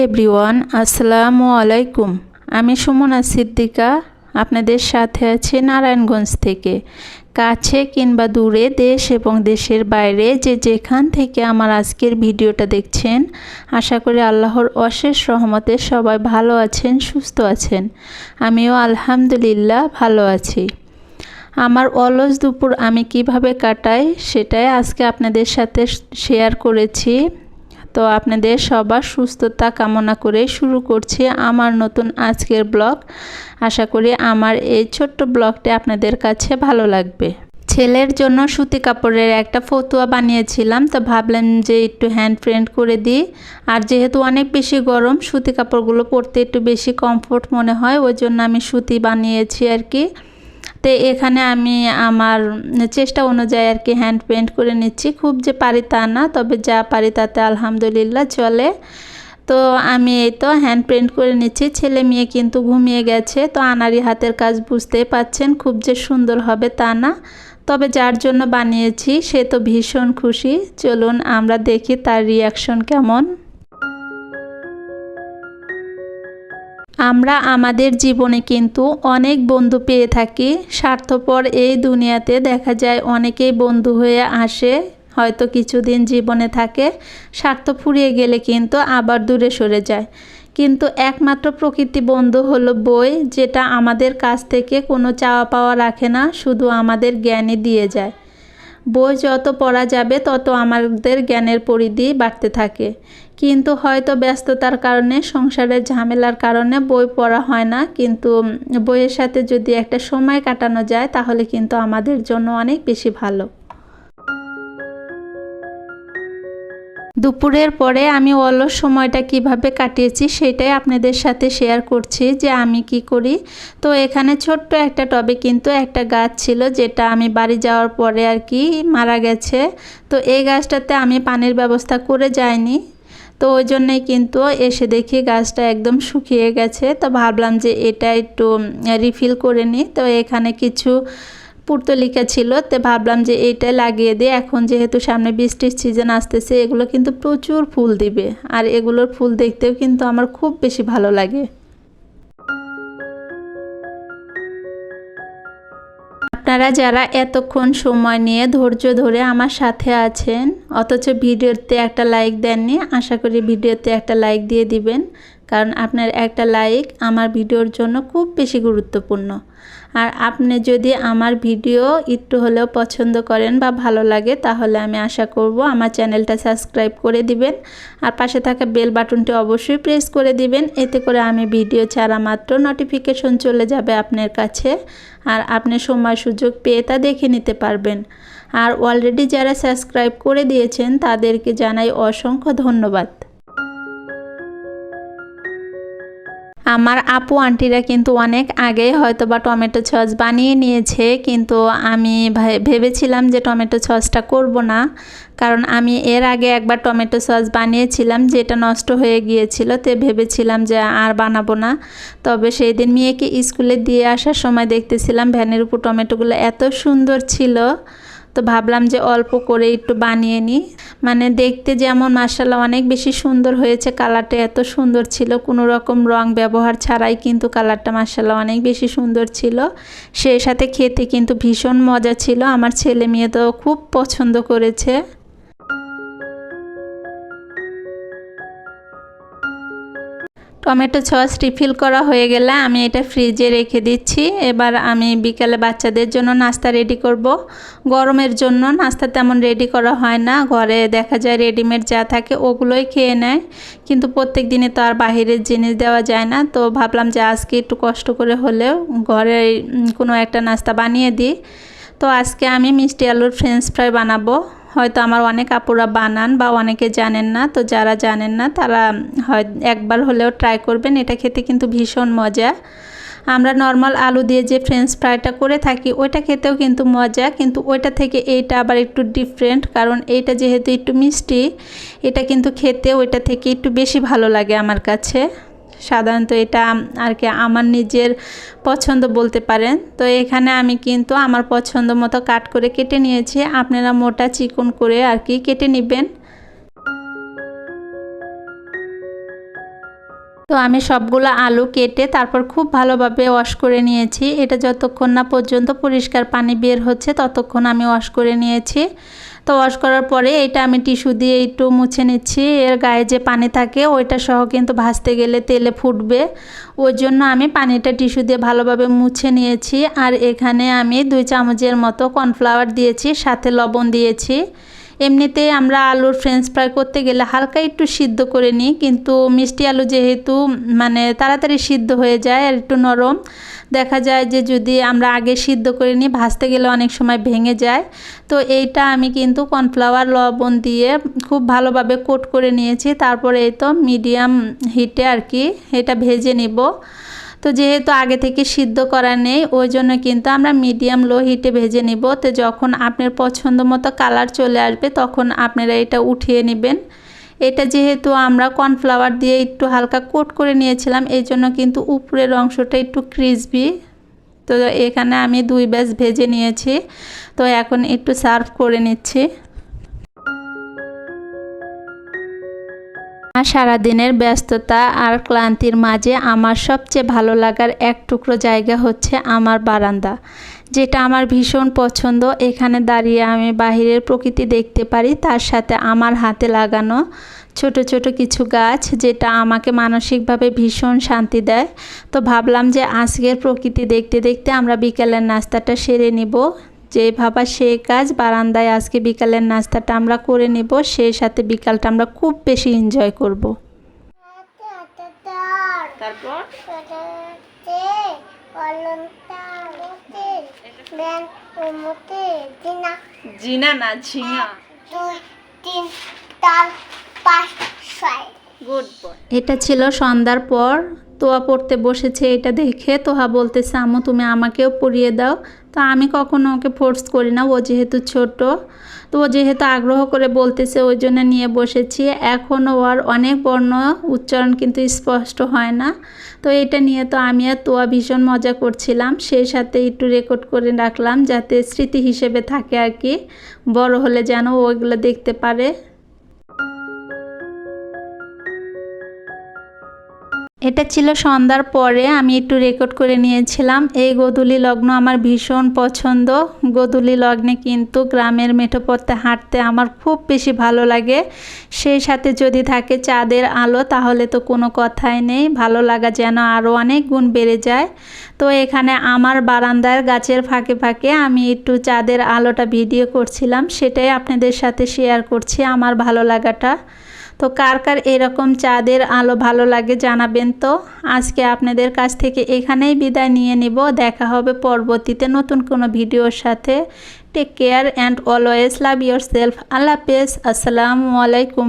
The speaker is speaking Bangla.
এভরিওয়ান, আসসালামু আলাইকুম। আমি সুমনা সিদ্দিকা আপনাদের সাথে আছি নারায়ণগঞ্জ থেকে। কাছে কিংবা দূরে, দেশ এবং দেশের বাইরে যে যেখান থেকে আমার আজকের ভিডিওটা দেখছেন, আশা করি আল্লাহর অশেষ রহমতে সবাই ভালো আছেন, সুস্থ আছেন। আমিও আলহামদুলিল্লাহ ভালো আছি। আমার অলস দুপুর আমি কিভাবে কাটাই সেটাই আজকে আপনাদের সাথে শেয়ার করেছি। তো আপনাদের সবার সুস্থতা কামনা করে শুরু করছি আমার নতুন আজকের ব্লগ। আশা করি আমার এই ছোট্ট ব্লগটি আপনাদের কাছে ভালো লাগবে। ছেলের জন্য সুতি কাপড়ের একটা ফতুয়া বানিয়েছিলাম, তো ভাবলাম যে একটু হ্যান্ড প্রিন্ট করে দিই। আর যেহেতু অনেক বেশি গরম, সুতি কাপড়গুলো পরতে একটু বেশি কমফোর্ট মনে হয়, ওই জন্য আমি সুতি বানিয়েছি আর কি। তো এখানে আমি আমার চেষ্টা অনুযায়ী আর কি হ্যান্ড পেন্ট করে নিচ্ছি। খুব যে পারি তা না, তবে যা পারি তাতে আলহামদুলিল্লাহ চলে। তো আমি এই তো হ্যান্ড পেন্ট করে নিচ্ছি। ছেলে মেয়ে কিন্তু ঘুমিয়ে গেছে, তো আনারি হাতের কাজ বুঝতেই পাচ্ছেন, খুব যে সুন্দর হবে তা না, তবে যার জন্য বানিয়েছি সে তো ভীষণ খুশি। চলুন আমরা দেখি তার রিয়াকশন কেমন। আমরা আমাদের জীবনে কিন্তু অনেক বন্ধু পেয়ে থাকি। স্বার্থপর এই দুনিয়াতে দেখা যায় অনেকেই বন্ধু হয়ে আসে, হয়তো কিছুদিন জীবনে থাকে, স্বার্থ ফুরিয়ে গেলে কিন্তু আবার দূরে সরে যায়। কিন্তু একমাত্র প্রকৃতি বন্ধু হলো বই, যেটা আমাদের কাছ থেকে কোনো চাওয়া পাওয়া রাখে না, শুধু আমাদের জ্ঞানই দিয়ে যায়। বই যত পড়া যাবে তত আমাদের জ্ঞানের পরিধি বাড়তে থাকে। কিন্তু হয়তো ব্যস্ততার কারণে, সংসারের ঝামেলার কারণে বই পড়া হয় না, কিন্তু বইয়ের সাথে যদি একটা সময় কাটানো যায় তাহলে কিন্তু আমাদের জন্য অনেক বেশি ভালো। দুপুরের পরে আমি অলস সময়টা কিভাবে কাটিয়েছি সেটাই আপনাদের সাথে শেয়ার করছি যে আমি কি করি। তো এখানে ছোট্ট একটা টবে কিন্তু একটা গাছ ছিল, যেটা আমি বাড়ি যাওয়ার পরে আর কি মারা গেছে। তো এই গাছটাতে আমি পানির ব্যবস্থা করে যাইনি, তো ওই জন্যই কিন্তু এসে দেখি গাছটা একদম শুকিয়ে গেছে। তো ভাবলাম যে এটা একটু রিফিল করে নিই। তো এখানে কিছু পুর্তলিকা ছিল, তো ভাবলাম যে এইটা লাগিয়ে দিই। এখন যেহেতু সামনে বৃষ্টির সিজন আসতেছে, এগুলো কিন্তু প্রচুর ফুল দিবে, আর এগুলোর ফুল দেখতেও কিন্তু আমার খুব বেশি ভালো লাগে। আপনারা যারা এতক্ষণ সময় নিয়ে ধৈর্য ধরে আমার সাথে আছেন, অথচ ভিডিওতে একটা লাইক দেননি, আশা করি ভিডিওতে একটা লাইক দিয়ে দিবেন, কারণ আপনার একটা লাইক আমার ভিডিওর জন্য খুব বেশি গুরুত্বপূর্ণ। আর আপনি যদি আমার ভিডিও একটু হলেও পছন্দ করেন বা ভালো লাগে, তাহলে আমি আশা করব আমার চ্যানেলটা সাবস্ক্রাইব করে দিবেন, আর পাশে থাকা বেল বাটনটি অবশ্যই প্রেস করে দিবেন। এতে করে আমি ভিডিও ছাড়া মাত্র নোটিফিকেশন চলে যাবে আপনার কাছে, আর আপনি সময় সুযোগ পেয়ে তা দেখে নিতে পারবেন। আর অলরেডি যারা সাবস্ক্রাইব করে দিয়েছেন তাদেরকে জানাই অসংখ্য ধন্যবাদ। আমার আপু আন্টিরা কিন্তু অনেক আগে হয়তো বা টমেটো সস বানিয়ে নিয়েছে, কিন্তু আমি ভেবেছিলাম যে টমেটো সসটা করব না, কারণ আমি এর আগে একবার টমেটো সস বানিয়েছিলাম যেটা নষ্ট হয়ে গিয়েছিল। তো ভেবেছিলাম যে আর বানাবো না। তবে সেই দিন মেয়েকে স্কুলে দিয়ে আসার সময় দেখতেছিলাম ভ্যানের উপর টমেটোগুলো এত সুন্দর ছিল, তো ভাবলাম যে অল্প করে একটু বানিয়ে নিই। মানে দেখতে যেমন মাশাআল্লাহ অনেক বেশি সুন্দর হয়েছে, কালারটা এত সুন্দর ছিল, কোনো রকম রং ব্যবহার ছাড়াই কিন্তু কালারটা মাশাআল্লাহ অনেক বেশি সুন্দর ছিল। সেই সাথে খেতে কিন্তু ভীষণ মজা ছিল, আমার ছেলে মেয়ে তো খুব পছন্দ করেছে। টমেটো সস রিফিল করা হয়ে গেলে আমি এটা ফ্রিজে রেখে দিচ্ছি। এবার আমি বিকালে বাচ্চাদের জন্য নাস্তা রেডি করব। গরমের জন্য নাস্তা তেমন রেডি করা হয় না, ঘরে দেখা যায় রেডিমেড যা থাকে ওগুলোই খেয়ে নেয়, কিন্তু প্রত্যেক দিনে তো আর বাহিরের জিনিস দেওয়া যায় না। তো ভাবলাম যে আজকে একটু কষ্ট করে হলেও ঘরে কোনো একটা নাস্তা বানিয়ে দিই। তো আজকে আমি মিষ্টি আলুর ফ্রেঞ্চ ফ্রাই বানাবো। হয়তো আমার অনেক আপুরা বানান বা অনেকে জানেন না, তো যারা জানেন না তারা হয় একবার হলেও ট্রাই করবেন, এটা খেতে কিন্তু ভীষণ মজা। আমরা নর্মাল আলু দিয়ে যে ফ্রেঞ্চ ফ্রাইটা করে থাকি ওইটা খেতেও কিন্তু মজা, কিন্তু ওইটা থেকে এইটা আবার একটু ডিফারেন্ট, কারণ এইটা যেহেতু একটু মিষ্টি, এটা কিন্তু খেতে ওইটা থেকে একটু বেশি ভালো লাগে আমার কাছে। সাধারণত এটা আর কি আমার নিজের পছন্দ বলতে পারেন। তো এখানে আমি কিন্তু আমার পছন্দ মতো কাট করে কেটে নিয়েছি, আপনারা মোটা চিকন করে আর কি কেটে নেবেন। তো আমি সবগুলো আলু কেটে তারপর খুব ভালোভাবে ওয়াশ করে নিয়েছি। এটা যতক্ষণ না পর্যন্ত পরিষ্কার পানি বের হচ্ছে ততক্ষণ আমি ওয়াশ করে নিয়েছি। তো ওয়াশ করার পরে এটা আমি টিস্যু দিয়ে একটু মুছে নিচ্ছি। এর গায়ে যে পানি থাকে ওইটা সহ কিন্তু ভাজতে গেলে তেলে ফুটবে, ওই জন্য আমি পানিটা টিস্যু দিয়ে ভালোভাবে মুছে নিয়েছি। আর এখানে আমি 2 চামচের মতো কর্নফ্লাওয়ার দিয়েছি, সাথে লবণ দিয়েছি। এমনিতেই আমরা আলুর ফ্রেঞ্চ ফ্রাই করতে গেলে হালকা একটু সিদ্ধ করে নিই, কিন্তু মিষ্টি আলু যেহেতু মানে তাড়াতাড়ি সিদ্ধ হয়ে যায় আর একটু নরম, দেখা যায় যে যদি আমরা আগে সিদ্ধ করে নিই ভাজতে গেলে অনেক সময় ভেঙে যায়। তো এইটা আমি কিন্তু কর্নফ্লাওয়ার লবণ দিয়ে খুব ভালোভাবে কোট করে নিয়েছি। তারপরে এই তো মিডিয়াম হিটে আর কি এটা ভেজে নিব। তো যেহেতু আগে থেকে সিদ্ধ করা নেই ওই জন্য কিন্তু আমরা মিডিয়াম লো হিটে ভেজে নিব। তো যখন আপনার পছন্দ মতো কালার চলে আসবে তখন আপনারা এটা উঠিয়ে নেবেন। এটা যেহেতু আমরা কর্নফ্লাওয়ার দিয়ে একটু হালকা কোট করে নিয়েছিলাম এই জন্য কিন্তু উপরের অংশটা একটু ক্রিসপি। তো এখানে আমি 2 ব্যাচ ভেজে নিয়েছি। তো এখন একটু সার্ভ করে নিচ্ছি। সারাদিনের ব্যস্ততা আর ক্লান্তির মাঝে আমার সবচেয়ে ভালো লাগার এক টুকরো জায়গা হচ্ছে আমার বারান্দা, যেটা আমার ভীষণ পছন্দ। এখানে দাঁড়িয়ে আমি বাহিরের প্রকৃতি দেখতে পারি, তার সাথে আমার হাতে লাগানো ছোট ছোট কিছু গাছ, যেটা আমাকে মানসিকভাবে ভীষণ শান্তি দেয়। তো ভাবলাম যে আজকের প্রকৃতি দেখতে দেখতে আমরা বিকেলের নাস্তাটা সেরে নিব। যে ভাবা সেই কাজ, বারান্দায় আজকে বিকালের নাস্তাটা আমরা করে নিব, সেই সাথে বিকালটা আমরা খুব বেশি এনজয় করব। তারপর জিনা না ঝিঙা, 2 3 4 5 6। Good boy. এটা ছিল সন্ধ্যার পর তোয়া পড়তে বসেছে, এটা দেখে তোহা বলতেছে আম্মু তুমি আমাকেও পড়িয়ে দাও। তো আমি কখনো ওকে ফোর্স করি না, ও যেহেতু ছোট, তো ও যেহেতু আগ্রহ করে বলতেছে ওই জন্য নিয়ে বসেছি। এখনও ওর অনেক বর্ণ উচ্চারণ কিন্তু স্পষ্ট হয় না। তো এটা নিয়ে তো আমি আর তোয়া ভীষণ মজা করছিলাম, সেই সাথে একটু রেকর্ড করে রাখলাম যাতে স্মৃতি হিসেবে থাকে আর কি, বড় হলে যেন ওইগুলো দেখতে পারে। এটা ছিল সন্ধ্যার পরে আমি একটু রেকর্ড করে নিয়েছিলাম। এই গোধূলি লগ্ন আমার ভীষণ পছন্দ। গোধূলি লগ্নে কিন্তু গ্রামের মেঠো পথে হাঁটতে আমার খুব বেশি ভালো লাগে। সেই সাথে যদি থাকে চাঁদের আলো তাহলে তো কোনো কথাই নেই, ভালো লাগা যেন আরও অনেক গুণ বেড়ে যায়। তো এখানে আমার বারান্দার গাছের ফাঁকে ফাঁকে আমি একটু চাঁদের আলোটা ভিডিও করছিলাম, সেটাই আপনাদের সাথে শেয়ার করছি আমার ভালো লাগাটা। তো কার কার এরকম চাঁদের আলো ভালো লাগে জানাবেন। তো আজকে আপনাদের কাছ থেকে এখানেই বিদায় নিয়ে নিব, দেখা হবে পরবর্তীতে নতুন কোনো ভিডিওর সাথে। Take care and always love yourself. আল্লাহ হাফেজ, আসসালামু আলাইকুম।